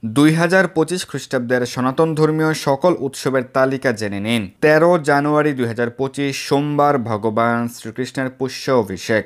2025 খ্রিস্টাব্দের সনাতন ধর্মীয় সকল উৎসবের তালিকা জেনে নিন। 13 জানুয়ারি 2025 সোমবার ভগবান শ্রীকৃষ্ণের পুষ্য অভিষেক।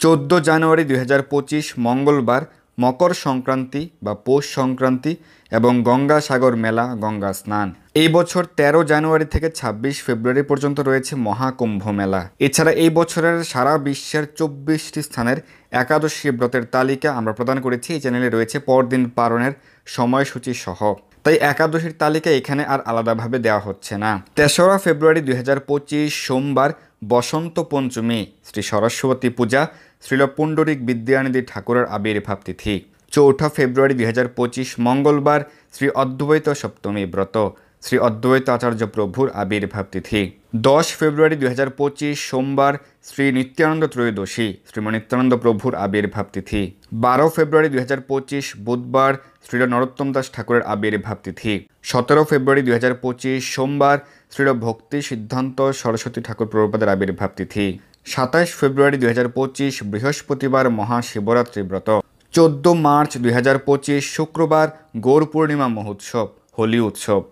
14 জানুয়ারি 2025 মঙ্গলবার মকর সংক্রান্তি বা পৌষ সংক্রান্তি এবং গঙ্গাসাগর মেলা, গঙ্গা স্নান। এই বছর 13 জানুয়ারি থেকে 26 ফেব্রুয়ারি পর্যন্ত রয়েছে মহাকুম্ভ মেলা। এছাড়া এই বছরের সারা বিশ্বের 24টি স্থানের একাদশী ব্রতের তালিকা আমরা প্রদান করেছি। এই চ্যানেলে রয়েছে পরদিন পালনের সময়সূচি সহ, তাই একাদশীর তালিকা এখানে আর আলাদাভাবে দেওয়া হচ্ছে না। 3রা ফেব্রুয়ারি 2025 সোমবার বসন্ত পঞ্চমী, শ্রী সরস্বতী পূজা, শ্রীল পুণ্ডরিক বিদ্যানিধি ঠাকুরের আবির্ভাব তিথি। 4 ফেব্রুয়ারি 2025 মঙ্গলবার শ্রী অদ্বৈত সপ্তমী ব্রত, শ্রী অদ্বৈত আচার্য প্রভুর আবির্ভাব তিথি। 10 ফেব্রুয়ারি 2025 সোমবার শ্রী নিত্যানন্দ ত্রয়োদশী, শ্রীম নিত্যানন্দ প্রভুর আবির্ভাব তিথি। 12 ফেব্রুয়ারি 2025 বুধবার শ্রীল নরোত্তম দাস ঠাকুরের আবির্ভাব তিথি। 17 ফেব্রুয়ারি 2025 সোমবার শ্রীল ভক্তি সিদ্ধান্ত সরস্বতী ঠাকুর প্রভুপাদের আবির্ভাব তিথি। 27 ফেব্রুয়ারি 2025 বৃহস্পতিবার মহাশিবরাত্রি ব্রত। 14 মার্চ 2025 শুক্রবার গৌর পূর্ণিমা মহোৎসব, হোলি উৎসব।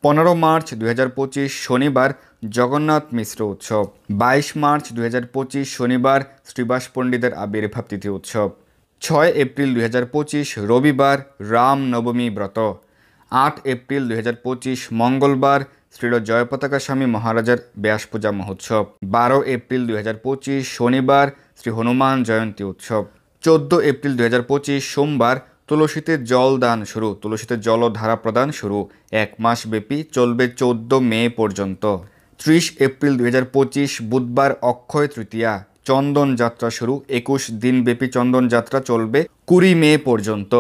15 মার্চ 2025 শনিবার জগন্নাথ মিশ্র উৎসব। 22 মার্চ 2025 শনিবার শ্রীবাস পণ্ডিতের আবির্ভাব তিথি উৎসব। 6 এপ্রিল 2025 রবিবার রাম নবমী ব্রত। 8 এপ্রিল 2025 মঙ্গলবার শ্রীল জয়পতাকা স্বামী মহারাজের ব্যাস পূজা মহোৎসব। 12 এপ্রিল 2025 শনিবার শ্রী হনুমান জয়ন্তী উৎসব। 14 এপ্রিল 2025 সোমবার তুলসীতে জল দান শুরু, তুলসীতে জল ও ধারা প্রদান শুরু। 1 মাস ব্যাপী চলবে 14 মে পর্যন্ত। 30 এপ্রিল 2025 বুধবার অক্ষয় তৃতীয়া, চন্দন যাত্রা শুরু। 21 দিন ব্যাপী চন্দন যাত্রা চলবে 20 মে পর্যন্ত।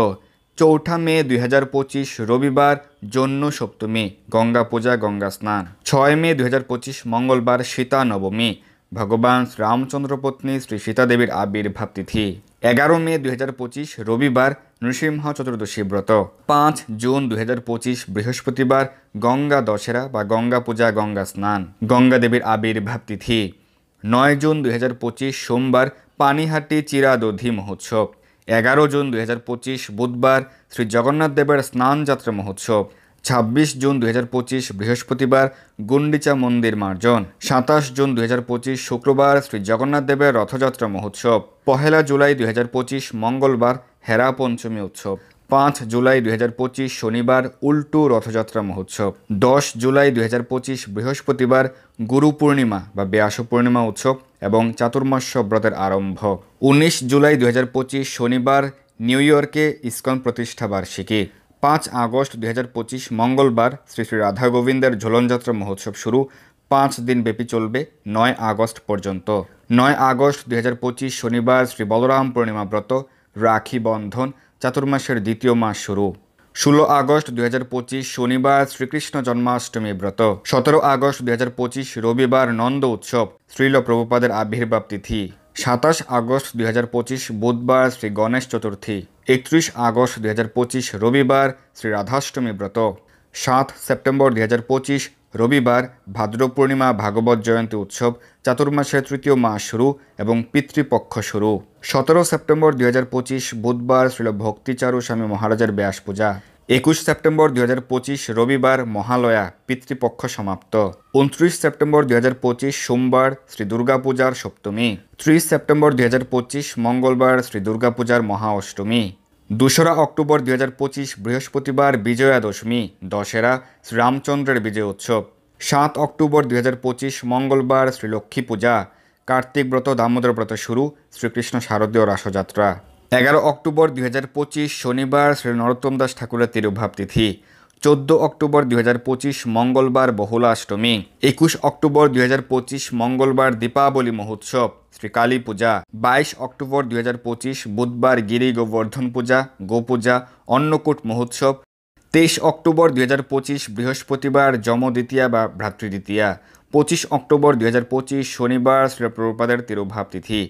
4 মে 2025 রবিবার জন্য সপ্তমী, গঙ্গা পূজা, গঙ্গা স্নান। 6 মে 2025 মঙ্গলবার সীতা নবমী, ভগবান রামচন্দ্র পত্নী শ্রী সীতা দেবীর আবির্ভাব তিথি। 11 মে 2025 রবিবার নৃসিংহ চতুর্দশী ব্রত। 5 জুন 2025 বৃহস্পতিবার গঙ্গা দশেরা বা গঙ্গা পূজা, গঙ্গা স্নান, গঙ্গা দেবীর আবির্ভাব তিথি। 9 জুন 2025 সোমবার পানিহাটি চিরাদধি মহোৎসব। 11 জুন 2025 বুধবার শ্রী জগন্নাথ দেবের স্নান যাত্রা মহোৎসব। 26 জুন 2025 বৃহস্পতিবার গুন্ডিচা মন্দির মার্জন। 27 জুন 2025 শুক্রবার শ্রী জগন্নাথ দেবের রথযাত্রা মহোৎসব। 1 জুলাই 2025 মঙ্গলবার হেরা পঞ্চমী উৎসব। 5 জুলাই 2025 শনিবার উল্টু রথযাত্রা মহোৎসব। 10 জুলাই 2025 বৃহস্পতিবার গুরু পূর্ণিমা বা ব্যাস পূর্ণিমা উৎসব এবং চাতুর্মাস্য ব্রতের আরম্ভ। 19 জুলাই 2025 শনিবার নিউ ইয়র্কে ইসকন প্রতিষ্ঠা বার্ষিকী। 5 আগস্ট 2025 মঙ্গলবার শ্রী শ্রী রাধা গোবিন্দের ঝোলনযাত্রা মহোৎসব শুরু, 5 দিন ব্যাপী চলবে 9 আগস্ট পর্যন্ত। 9 আগস্ট 2025 শনিবার শ্রী বলরাম পূর্ণিমা ব্রত, রাখি বন্ধন, চাতুর্মাসের দ্বিতীয় মাস শুরু। 16 আগস্ট 2025 শনিবার শ্রীকৃষ্ণ জন্মাষ্টমী ব্রত। 17 আগস্ট 2025 রবিবার নন্দ উৎসব, শ্রীল প্রভুপাদের আবির্ভাব তিথি। 27 আগস্ট 2025 বুধবার শ্রী গণেশ চতুর্থী। 31 আগস্ট 2025 রবিবার শ্রী রাধাষ্টমী ব্রত। 7 সেপ্টেম্বর 2025 রবিবার ভাদ্র পূর্ণিমা ভাগবত জয়ন্তী উৎসব, চাতুর্মাসের তৃতীয় মাস শুরু এবং পিতৃপক্ষ শুরু। 17 সেপ্টেম্বর 2025 বুধবার শ্রীল ভক্তিচারু স্বামী মহারাজের ব্যাস পূজা। 21 সেপ্টেম্বর 2025 রবিবার মহালয়া, পিতৃপক্ষ সমাপ্ত। 29 সেপ্টেম্বর 2025 সোমবার শ্রী দুর্গা পূজার সপ্তমী। 30 সেপ্টেম্বর 2025 মঙ্গলবার শ্রী দুর্গা পূজার মহা অষ্টমী। 2 অক্টোবর 2025 বৃহস্পতিবার বিজয়া দশমী, দশেরা, শ্রীরামচন্দ্রের বিজয় উৎসব। 7 অক্টোবর 2025 মঙ্গলবার শ্রী লক্ষ্মী পূজা, কার্তিক ব্রত, দামোদর ব্রত শুরু, শ্রীকৃষ্ণ শারদীয় রাসযাত্রা। 11 অক্টোবর 2025 শনিবার শ্রী নরোত্তম দাস ঠাকুরের তিরুভাব তিথি। 14 অক্টোবর 2025 মঙ্গলবার বহুলাষ্টমী। 21 অক্টোবর 2025 মঙ্গলবার দীপাবলি মহোৎসব, শ্রী কালী পূজা। 22 অক্টোবর 2025 বুধবার গিরি গোবর্ধন পূজা, গোপূজা, অন্নকূট মহোৎসব। 23 অক্টোবর 2025 বৃহস্পতিবার যম দ্বিতীয়া বা ভ্রাতৃদ্বিতীয়া। 25 অক্টোবর 2025 শনিবার শ্রী প্রভুপাদের তিরুভাব তিথি।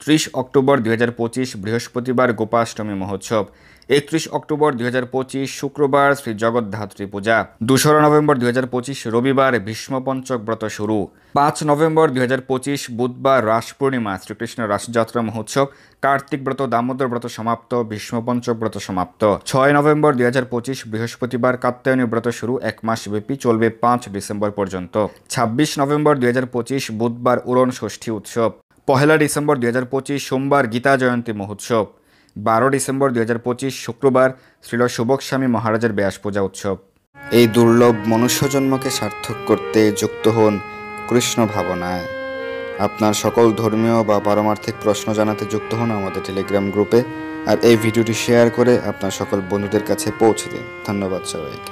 30 অক্টোবর 2025 বৃহস্পতিবার গোপাষ্টমী মহোৎসব। 31 অক্টোবর 2025 শুক্রবার শ্রী জগদ্ধাত্রী পূজা। 2 নভেম্বর 2025 রবিবার ভীষ্মপঞ্চক ব্রত শুরু। 5 নভেম্বর 2025 বুধবার রাস পূর্ণিমা, শ্রীকৃষ্ণের রাসযাত্রা মহোৎসব। কার্তিক ব্রত, দামোদর ব্রত সমাপ্ত, ভীষ্মপঞ্চক ব্রত সমাপ্ত। 6 নভেম্বর 2025 বৃহস্পতিবার কাত্যায়নী ব্রত শুরু, 1 মাস ব্যাপী, চলবে 5 ডিসেম্বর পর্যন্ত। 26 নভেম্বর 2025 বুধবার উড়ন ষষ্ঠী উৎসব। 1 ডিসেম্বর 2025 সোমবার গীতা জয়ন্তী মহোৎসব। 12 ডিসেম্বর 2025 শুক্রবার শ্রীল সুবক স্বামী মহারাজের ব্যাস পূজা উৎসব। এই দুর্লভ মনুষ্যজন্মকে সার্থক করতে যুক্ত হন কৃষ্ণ ভাবনায়। আপনার সকল ধর্মীয় বা পারমার্থিক প্রশ্ন জানাতে যুক্ত হন আমাদের টেলিগ্রাম গ্রুপে, আর এই ভিডিওটি শেয়ার করে আপনার সকল বন্ধুদের কাছে পৌঁছে দিন। ধন্যবাদ সবাইকে।